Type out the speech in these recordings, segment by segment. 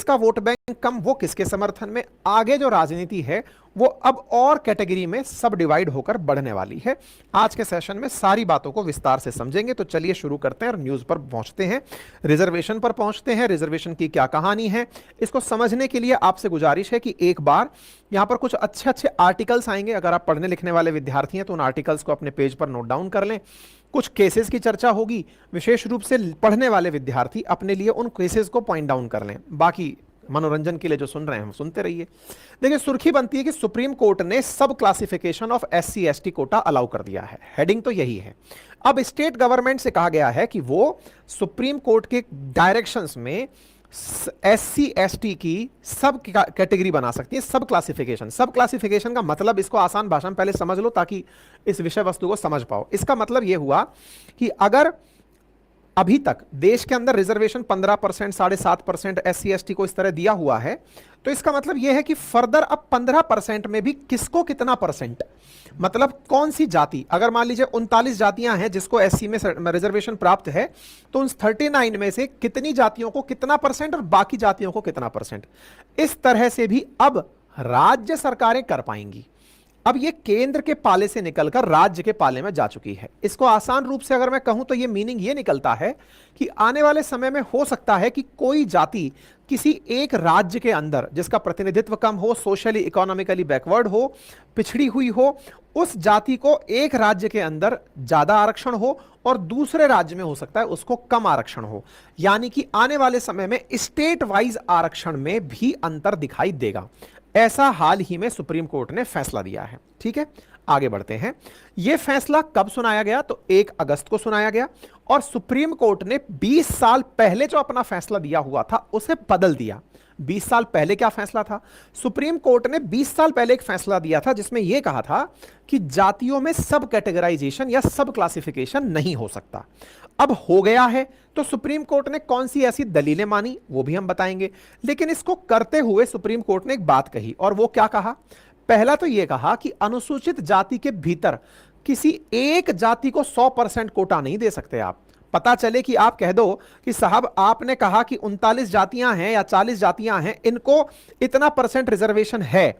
किसका vote bank कम, वो किसके समर्थन में, आगे जो राजनीति है वो अब और कैटेगरी में सब डिवाइड होकर बढ़ने वाली है। आज के सेशन में सारी बातों को विस्तार से समझेंगे। तो चलिए शुरू करते हैं और न्यूज पर पहुंचते हैं, रिजर्वेशन पर पहुंचते हैं। रिजर्वेशन की क्या कहानी है, इसको समझने के लिए आपसे गुजारिश है कि एक बार यहां पर कुछ अच्छे अच्छे आर्टिकल्स आएंगे। अगर आप पढ़ने लिखने वाले विद्यार्थी हैं तो उन आर्टिकल्स को अपने पेज पर नोट डाउन कर लें। कुछ केसेस की चर्चा होगी, विशेष रूप से पढ़ने वाले विद्यार्थी अपने लिए उन केसेस को पॉइंट डाउन कर लें। बाकी मनोरंजन के लिए जो सुन रहे हैं हम सुनते रहिए। देखिए, सुर्खी बनती है कि सुप्रीम कोर्ट ने subclassification of SC ST quota allow कर दिया है। हेडिंग तो यही है। अब स्टेट गवर्नमेंट से कहा गया है कि वो सुप्रीम कोर्ट के डायरेक्शंस में SC ST की सब कैटेगरी बना सकती है, सब क्लासिफिकेशन। सब क्लासिफिकेशन का मतलब, इसको आसान भाषा में पहले समझ लो ताकि इस विषय वस्तु को समझ पाओ। इसका मतलब यह हुआ कि अगर अभी तक देश के अंदर रिजर्वेशन 15%, 7.5% SC ST को इस तरह दिया हुआ है, तो इसका मतलब यह है कि फर्दर अब 15% में भी किसको कितना परसेंट, मतलब कौन सी जाति, अगर मान लीजिए 39 जातियां हैं जिसको SC में रिजर्वेशन प्राप्त है, तो उन 39 में से कितनी जातियों को कितना परसेंट और बाकी जातियों को कितना परसेंट, इस तरह से भी अब राज्य सरकारें कर पाएंगी। अब ये केंद्र के पाले से निकलकर राज्य के पाले में जा चुकी है। इसको आसान रूप से अगर मैं कहूं तो ये मीनिंग ये निकलता है कि आने वाले समय में हो सकता है कि कोई जाति किसी एक राज्य के अंदर जिसका प्रतिनिधित्व कम हो, सोशली इकोनॉमिकली बैकवर्ड हो, पिछड़ी हुई हो, उस जाति को एक राज्य के अंदर ज्यादा आरक्षण हो और दूसरे राज्य में हो सकता है उसको कम आरक्षण हो। यानी कि आने वाले समय में स्टेट वाइज आरक्षण में भी अंतर दिखाई देगा। ऐसा हाल ही में सुप्रीम कोर्ट ने फैसला दिया है। ठीक है, आगे बढ़ते हैं। यह फैसला कब सुनाया गया, तो 1 अगस्त को सुनाया गया और सुप्रीम कोर्ट ने 20 साल पहले जो अपना फैसला दिया हुआ था उसे बदल दिया। 20 साल पहले क्या फैसला था, सुप्रीम कोर्ट ने 20 साल पहले एक फैसला दिया था जिसमें यह कहा था कि जातियों में सब कैटेगराइजेशन या सब क्लासिफिकेशन नहीं हो सकता। अब हो गया है, तो सुप्रीम कोर्ट ने कौन सी ऐसी दलीलें मानी वो भी हम बताएंगे। लेकिन इसको करते हुए सुप्रीम कोर्ट ने एक बात कही, और वो क्या कहा, पहला तो यह कहा कि अनुसूचित जाति के भीतर किसी एक जाति को 100% कोटा नहीं दे सकते आप। पता चले कि आप कह दो कि साहब आपने कहा कि 39 जातियां हैं या 40 जातियां हैं, इनको इतना % रिजर्वेशन है।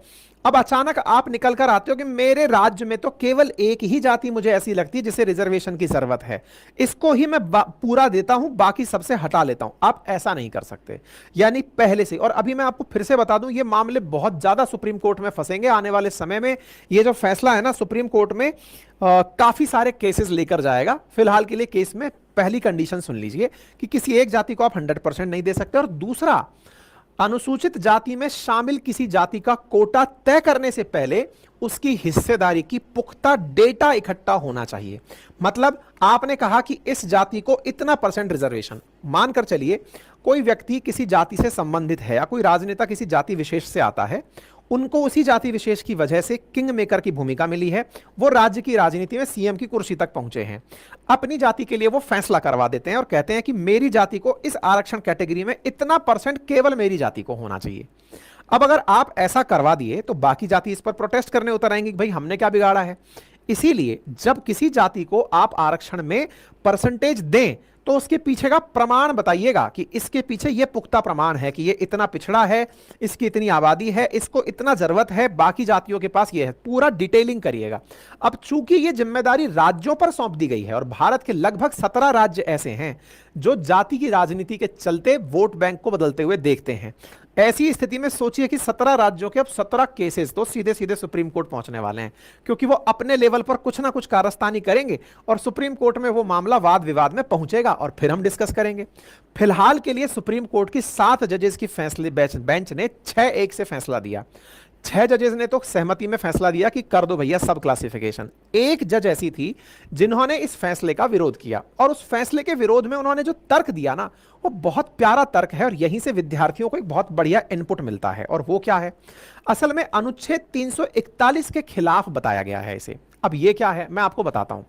अब अचानक आप निकल कर आते हो कि मेरे राज्य में तो केवल एक ही जाति मुझे ऐसी लगती है जिसे रिजर्वेशन की जरूरत है, इसको ही मैं पूरा देता हूं, बाकी सबसे हटा लेता हूं। आप ऐसा नहीं कर सकते। यानी पहले से, और अभी मैं आपको फिर से बता दूं, ये मामले बहुत ज्यादा सुप्रीम कोर्ट में फंसेंगे आने वाले समय में। ये जो फैसला है ना, सुप्रीम कोर्ट में काफी सारे केसेस लेकर जाएगा। फिलहाल के लिए केस में पहली कंडीशन सुन लीजिए कि किसी एक जाति को आप 100% नहीं दे सकते, और दूसरा, अनुसूचित जाति में शामिल किसी जाति का कोटा तय करने से पहले उसकी हिस्सेदारी की पुख्ता डेटा इकट्ठा होना चाहिए। मतलब आपने कहा कि इस जाति को इतना % रिजर्वेशन, मानकर चलिए कोई व्यक्ति किसी जाति से संबंधित है या कोई राजनेता किसी जाति विशेष से आता है, उनको उसी जाति विशेष की वजह से किंग मेकर की भूमिका मिली है, वो राज्य की राजनीति में सीएम की कुर्सी तक पहुंचे हैं, अपनी जाति के लिए वो फैसला करवा देते हैं और कहते हैं कि मेरी जाति को इस आरक्षण कैटेगरी में इतना % केवल मेरी जाति को होना चाहिए। अब अगर आप ऐसा करवा दिए तो बाकी जाति इस पर प्रोटेस्ट करने उतर आएंगे कि भाई हमने क्या बिगाड़ा है। इसीलिए जब किसी जाति को आप आरक्षण में % दें तो उसके पीछे का प्रमाण बताइएगा कि इसके पीछे यह पुख्ता प्रमाण है कि ये इतना पिछड़ा है, इसकी इतनी आबादी है, इसको इतना जरूरत है, बाकी जातियों के पास ये है, पूरा डिटेलिंग करिएगा। अब चूंकि ये जिम्मेदारी राज्यों पर सौंप दी गई है और भारत के लगभग 17 राज्य ऐसे हैं जो जाति की राजनीति के चलते वोट बैंक को बदलते हुए देखते हैं, ऐसी स्थिति में सोचिए कि 17 राज्यों के अब 17 केसेस तो सीधे सीधे सुप्रीम कोर्ट पहुंचने वाले हैं, क्योंकि वो अपने लेवल पर कुछ ना कुछ कारस्तानी करेंगे और सुप्रीम कोर्ट में वो मामला वाद विवाद में पहुंचेगा और फिर हम डिस्कस करेंगे। फिलहाल के लिए सुप्रीम कोर्ट की 7 जजेस की फैसले बेंच ने 6-1 से फैसला दिया। 6 जजेस ने तो सहमति में फैसला दिया कि कर दो भैया सब क्लासिफिकेशन। एक जज ऐसी थी जिन्होंने इस फैसले का विरोध किया, और उस फैसले के विरोध में उन्होंने जो तर्क दिया ना, वो बहुत प्यारा तर्क है और यहीं से विद्यार्थियों को एक बहुत बढ़िया इनपुट मिलता है। और वो क्या है, असल में अनुच्छेद 341 के खिलाफ बताया गया है इसे। अब ये क्या है मैं आपको बताता हूं।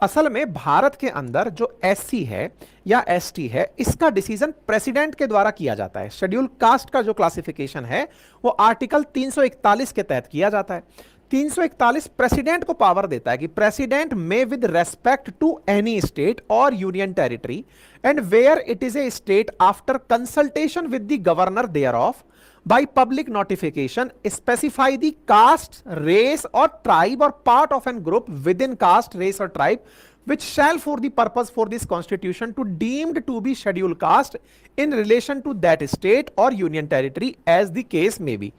असल में भारत के अंदर जो SC है या ST है, इसका डिसीजन प्रेसिडेंट के द्वारा किया जाता है। शेड्यूल कास्ट का जो क्लासिफिकेशन है वो आर्टिकल 341 के तहत किया जाता है। 341 प्रेसिडेंट को पावर देता है कि president may with respect to any state और union territory and where it is a state after consultation with the governor thereof by public notification specify the caste, race or tribe or part of an group within caste, race or tribe which shall for the purpose for this constitution to deemed to be scheduled caste in relation to that state or union territory as the case may be।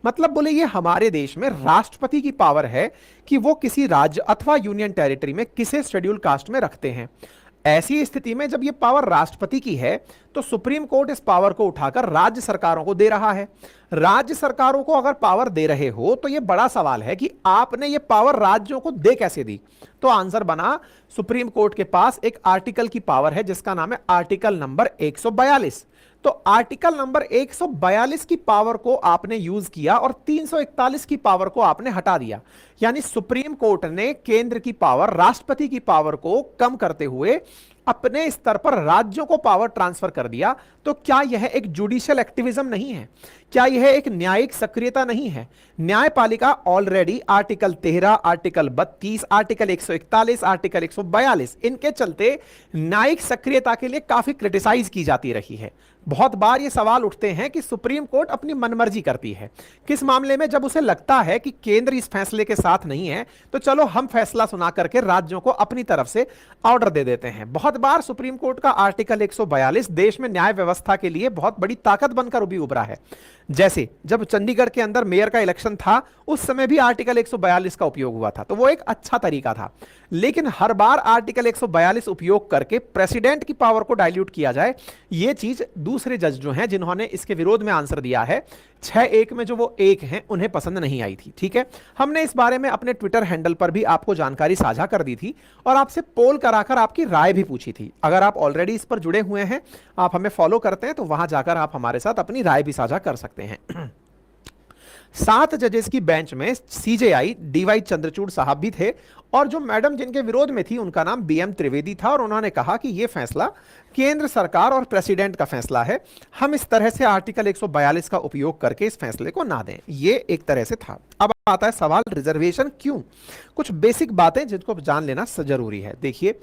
मतलब बोले ये हमारे देश में राष्ट्रपति की power है कि वो किसी राज्य अथवा यूनियन टेरिटरी में किसे शेड्यूल कास्ट में रखते हैं। ऐसी स्थिति में जब ये पावर राष्ट्रपति की है तो सुप्रीम कोर्ट इस पावर को उठाकर राज्य सरकारों को दे रहा है। राज्य सरकारों को अगर पावर दे रहे हो तो ये बड़ा सवाल है कि आपने ये पावर राज्यों को दे कैसे दी। तो आंसर बना, सुप्रीम कोर्ट के पास एक आर्टिकल की पावर है जिसका नाम है आर्टिकल नंबर 142। तो आर्टिकल नंबर 142 की पावर को आपने यूज किया और 341 की पावर को आपने हटा दिया। यानी सुप्रीम कोर्ट ने केंद्र की पावर, राष्ट्रपति की पावर को कम करते हुए अपने स्तर पर राज्यों को पावर ट्रांसफर कर दिया। तो क्या यह एक जुडिशियल एक्टिविज्म नहीं है? क्या यह एक न्यायिक सक्रियता नहीं है? न्यायपालिका already article 13, article 32, article 141, article 142 इनके चलते न्यायिक सक्रियता के लिए काफी क्रिटिसाइज की जाती रही है। बहुत बार ये सवाल उठते हैं कि सुप्रीम कोर्ट अपनी मनमर्जी करती है। किस मामले में? जब उसे लगता है कि केंद्र इस फैसले के साथ नहीं है तो चलो हम फैसला सुना करके राज्यों को अपनी तरफ से ऑर्डर दे देते हैं। बहुत बार सुप्रीम कोर्ट का आर्टिकल 142 देश में न्याय व्यवस्था के लिए बहुत बड़ी ताकत बनकर भी उभरा है। जैसे जब चंडीगढ़ के अंदर मेयर का इलेक्शन था उस समय भी आर्टिकल 142 का उपयोग हुआ था, तो वो एक अच्छा तरीका था। लेकिन हर बार आर्टिकल 142 उपयोग करके प्रेसिडेंट की पावर को डाइल्यूट किया जाए, ये चीज दूसरे जज जो हैं जिन्होंने इसके विरोध में आंसर दिया है 6-1 में, जो वो एक हैं, उन्हें पसंद नहीं आई थी। ठीक है, हमने इस बारे में अपने ट्विटर हैंडल पर भी आपको जानकारी साझा कर दी थी और आपसे पोल कराकर आपकी राय भी पूछी थी। अगर आप ऑलरेडी इस पर जुड़े हुए हैं, आप हमें फॉलो करते हैं, तो वहां जाकर आप हमारे साथ अपनी राय भी साझा कर सकते हैं। 7 जजेस की बेंच में सीजेआई डीवाई चंद्रचूड़ साहब भी थे और जो मैडम जिनके विरोध में थी उनका नाम बीएम त्रिवेदी था और उन्होंने कहा कि यह फैसला केंद्र सरकार और प्रेसिडेंट का फैसला है, हम इस तरह से आर्टिकल 142 का उपयोग करके इस फैसले को ना दें। यह एक तरह से था। अब आता है सवाल रिजर्वेशन क्यों? कुछ बेसिक बातें जिनको जान लेना जरूरी है। देखिए,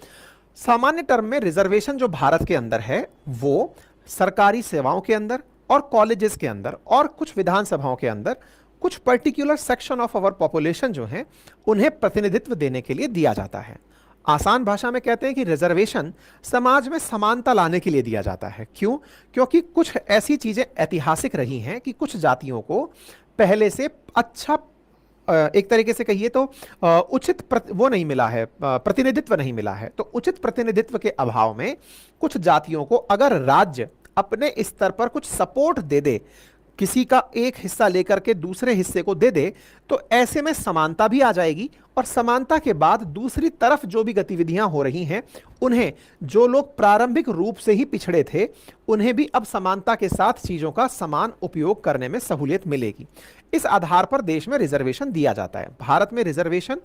सामान्य टर्म में रिजर्वेशन जो भारत के अंदर है वो सरकारी सेवाओं के अंदर और कॉलेजेस के अंदर और कुछ विधानसभाओं के अंदर कुछ particular section of our population जो है उन्हें प्रतिनिधित्व देने के लिए दिया जाता है। आसान भाषा में कहते हैं कि रिजर्वेशन समाज में समानता लाने के लिए दिया जाता है। क्यों? क्योंकि कुछ ऐसी चीजें ऐतिहासिक रही हैं कि कुछ जातियों को पहले से अच्छा, एक तरीके से कहिए तो उचित वो नहीं मिला है, प्रतिनिधित्व नहीं मिला है। तो उचित प्रतिनिधित्व के अभाव में कुछ जातियों को अगर राज्य अपने स्तर पर कुछ सपोर्ट दे दे, किसी का एक हिस्सा लेकर के दूसरे हिस्से को दे दे, तो ऐसे में समानता भी आ जाएगी और समानता के बाद दूसरी तरफ जो भी गतिविधियां हो रही हैं उन्हें, जो लोग प्रारंभिक रूप से ही पिछड़े थे, उन्हें भी अब समानता के साथ चीजों का समान उपयोग करने में सहूलियत मिलेगी। इस आधार पर देश में रिजर्वेशन दिया जाता है। भारत में रिजर्वेशन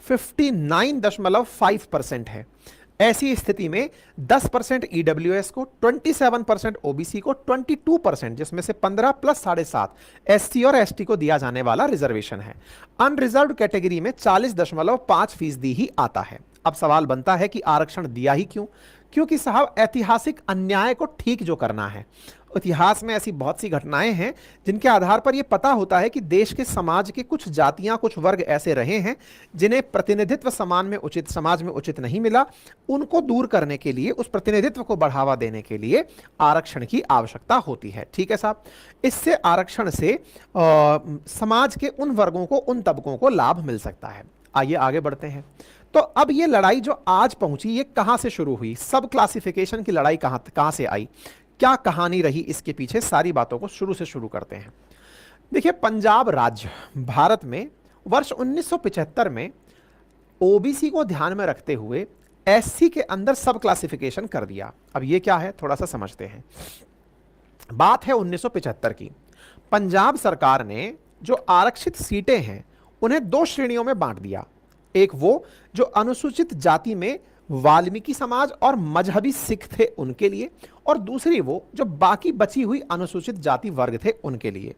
59.5% है। ऐसी स्थिति में 10% ईडब्ल्यूएस को, 27% ओबीसी को, 22% जिसमें से 15 प्लस 7.5 एससी और एसटी को दिया जाने वाला रिजर्वेशन है। अनरिजर्व्ड कैटेगरी में 40.5% ही आता है। अब सवाल बनता है कि आरक्षण दिया ही क्यों? क्योंकि साहब ऐतिहासिक अन्याय को ठीक जो करना है। इतिहास में ऐसी बहुत सी घटनाएं हैं जिनके आधार पर यह पता होता है कि देश के समाज के कुछ जातियां, कुछ वर्ग ऐसे रहे हैं जिन्हें प्रतिनिधित्व समाज में उचित नहीं मिला। उनको दूर करने के लिए, उस प्रतिनिधित्व को बढ़ावा देने के लिए आरक्षण की आवश्यकता होती है। ठीक है साहब, इससे आरक्षण से समाज के उन वर्गों को, उन तबकों को लाभ मिल सकता है। आइए आगे बढ़ते हैं। तो अब ये लड़ाई जो आज पहुंची, ये कहां से शुरू हुई? सब क्लासिफिकेशन की लड़ाई कहां से आई? क्या कहानी रही इसके पीछे? सारी बातों को शुरू से शुरू करते हैं। देखिए, पंजाब राज्य भारत में वर्ष 1975 में ओबीसी को ध्यान में रखते हुए एससी के अंदर सब क्लासिफिकेशन कर दिया। अब ये क्या है, थोड़ा सा समझते हैं। बात है 1975 की। पंजाब सरकार ने जो आरक्षित सीटें हैं उन्हें 2 श्रेणियों में बांट दिया। एक वो जो अनुसूचित जाति में वाल्मीकि समाज और मजहबी सिख थे उनके लिए, और दूसरी वो जो बाकी बची हुई अनुसूचित जाति वर्ग थे उनके लिए।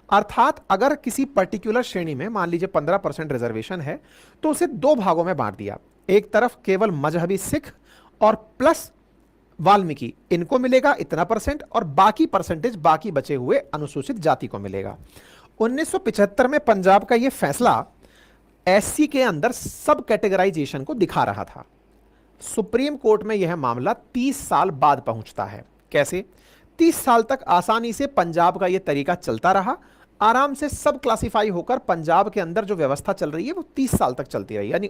अर्थात अगर किसी पर्टिकुलर श्रेणी में मान लीजिए 15% रिजर्वेशन है तो उसे दो भागों में बांट दिया। एक तरफ केवल मजहबी सिख और प्लस वाल्मीकि, इनको मिलेगा इतना परसेंट, और बाकी परसेंटेज बाकी बचे हुए अनुसूचित जाति को मिलेगा। 1975 में पंजाब का यह फैसला एससी के अंदर सब कैटेगराइजेशन को दिखा रहा था। सुप्रीम कोर्ट में यह मामला 30 साल बाद पहुंचता है। कैसे? 30 साल तक आसानी से पंजाब का यह तरीका चलता रहा, आराम से सब क्लासिफाई होकर पंजाब के अंदर जो व्यवस्था चल रही है वो 30 साल तक चलती रही। यानी